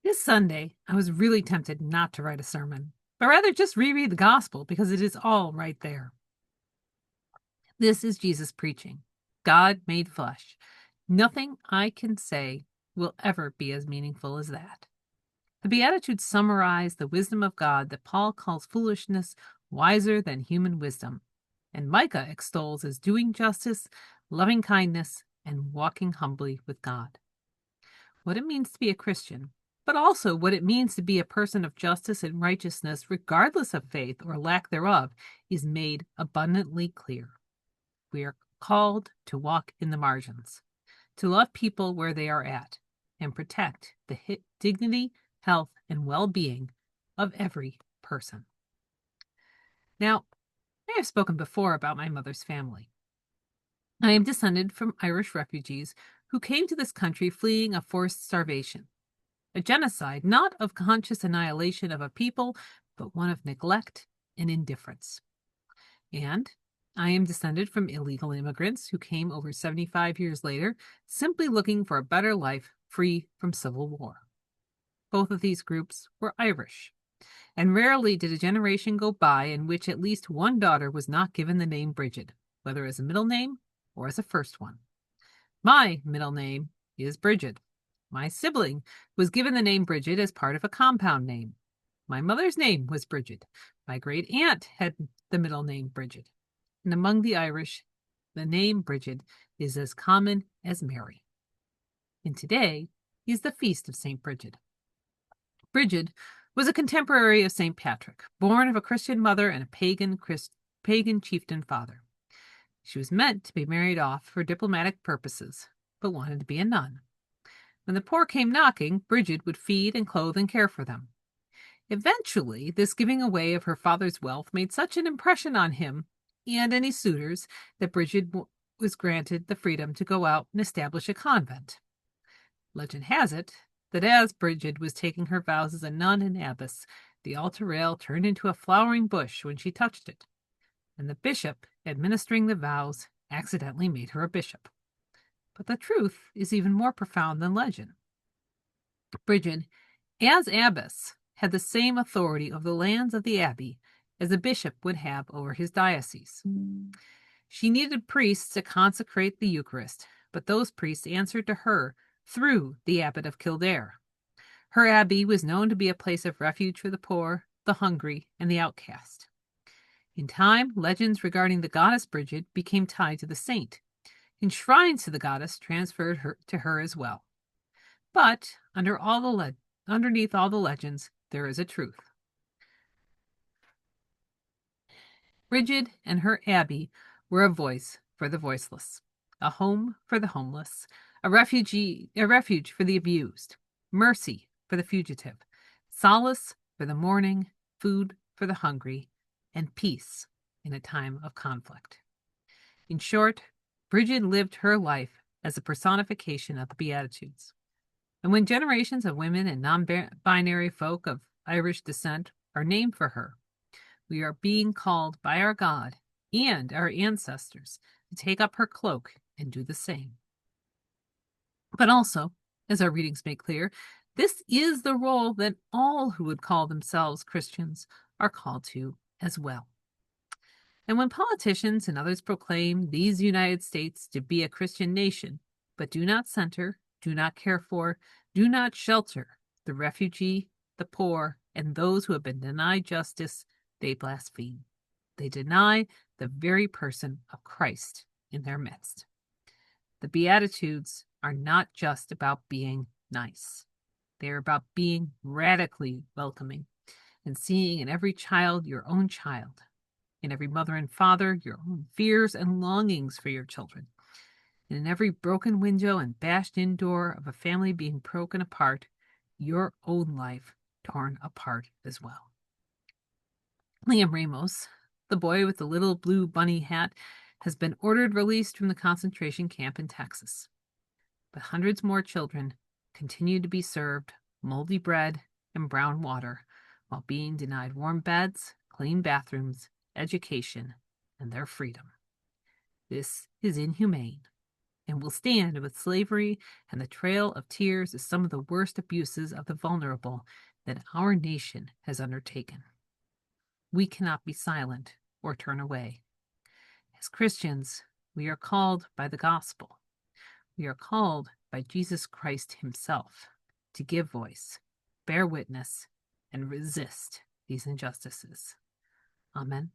This Sunday, I was really tempted not to write a sermon, but rather just reread the gospel because it is all right there. This is Jesus preaching, God made flesh. Nothing I can say will ever be as meaningful as that. The Beatitudes summarize the wisdom of God that Paul calls foolishness, wiser than human wisdom, and Micah extols as doing justice, loving kindness, and walking humbly with God. What it means to be a Christian, but also what it means to be a person of justice and righteousness, regardless of faith or lack thereof, is made abundantly clear. We are called to walk in the margins, to love people where they are at, and protect the dignity, health, and well-being of every person. Now, I have spoken before about my mother's family. I am descended from Irish refugees who came to this country fleeing a forced starvation, a genocide not of conscious annihilation of a people, but one of neglect and indifference. And I am descended from illegal immigrants who came over 75 years later, simply looking for a better life free from civil war. Both of these groups were Irish, and rarely did a generation go by in which at least one daughter was not given the name Bridget, whether as a middle name or as a first one. My middle name is Bridget. My sibling was given the name Bridget as part of a compound name. My mother's name was Bridget. My great aunt had the middle name Bridget. And among the Irish, the name Bridget is as common as Mary. And today is the feast of St. Bridget. Bridget was a contemporary of St. Patrick, born of a Christian mother and a pagan chieftain father. She was meant to be married off for diplomatic purposes, but wanted to be a nun. When the poor came knocking, Bridget would feed and clothe and care for them. Eventually, this giving away of her father's wealth made such an impression on him and any suitors that Bridget was granted the freedom to go out and establish a convent. Legend has it that as Bridget was taking her vows as a nun and abbess, the altar rail turned into a flowering bush when she touched it, and the bishop, administering the vows, accidentally made her a bishop. But the truth is even more profound than legend. Bridget, as abbess, had the same authority over the lands of the abbey as a bishop would have over his diocese. She needed priests to consecrate the Eucharist, but those priests answered to her through the abbot of Kildare. Her abbey was known to be a place of refuge for the poor, the hungry, and the outcast. In time, legends regarding the goddess Bridget became tied to the saint, and shrines to the goddess transferred her to her as well. But underneath all the legends, there is a truth. Bridget and her abbey were a voice for the voiceless, a home for the homeless, a refuge for the abused, mercy for the fugitive, solace for the mourning, food for the hungry, and peace in a time of conflict. In short, Bridget lived her life as a personification of the Beatitudes. And when generations of women and non-binary folk of Irish descent are named for her, we are being called by our God and our ancestors to take up her cloak and do the same. But also, as our readings make clear, this is the role that all who would call themselves Christians are called to as well. And when politicians and others proclaim these United States to be a Christian nation, but do not center, do not care for, do not shelter the refugee, the poor, and those who have been denied justice, they blaspheme. They deny the very person of Christ in their midst. The Beatitudes are not just about being nice. They are about being radically welcoming and seeing in every child your own child, in every mother and father your own fears and longings for your children, and in every broken window and bashed-in door of a family being broken apart, your own life torn apart as well. Liam Ramos, the boy with the little blue bunny hat, has been ordered released from the concentration camp in Texas. But hundreds more children continue to be served moldy bread and brown water while being denied warm beds, clean bathrooms, education, and their freedom. This is inhumane, and will stand with slavery and the trail of tears as some of the worst abuses of the vulnerable that our nation has undertaken. We cannot be silent or turn away. As Christians, we are called by the gospel. We are called by Jesus Christ himself to give voice, bear witness, and resist these injustices. Amen.